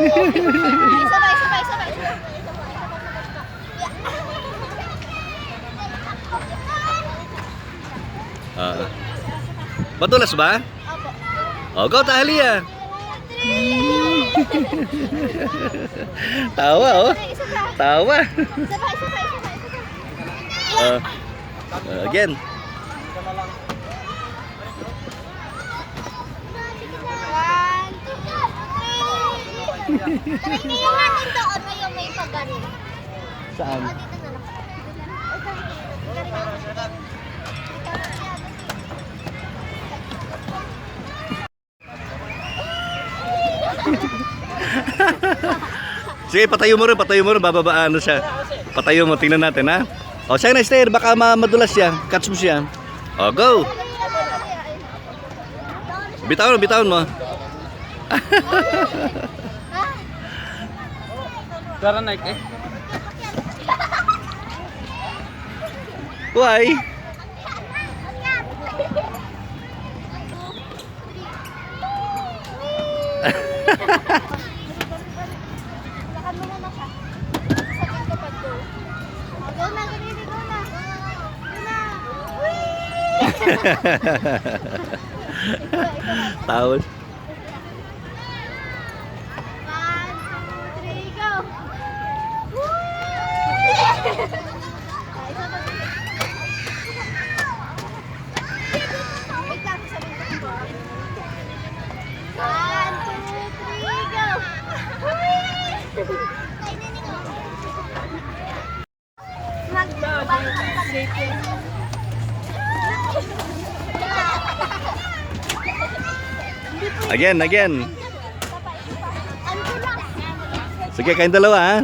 Sabay, sabay, sabay. Madulas ba? Opo. O, go, Tahalia. Tawa, oh. Isa pa. Tawa. Sabay, sabay, sabay. Again. One, two, three. Tingnan natin doon ngayon may pagano. Saan? O, dito na lang. Sige, patayo mo rin, bababaan na siya. Patayo mo, tingnan natin, ha? O, siya na, Esther, baka madulas siya. Catch mo siya. O, go! Bitawan mo, bitawan mo. Tara, Nike eh. Why? Lakad mo muna siya. Sabihin ko pag go. Go na, ganyan, go na. Go na. Tawad. 1, 2, 3, go. Wait lang, sabihin ko po. 1, 2, 3, go. Again. Sige, kayong dalawa, ha?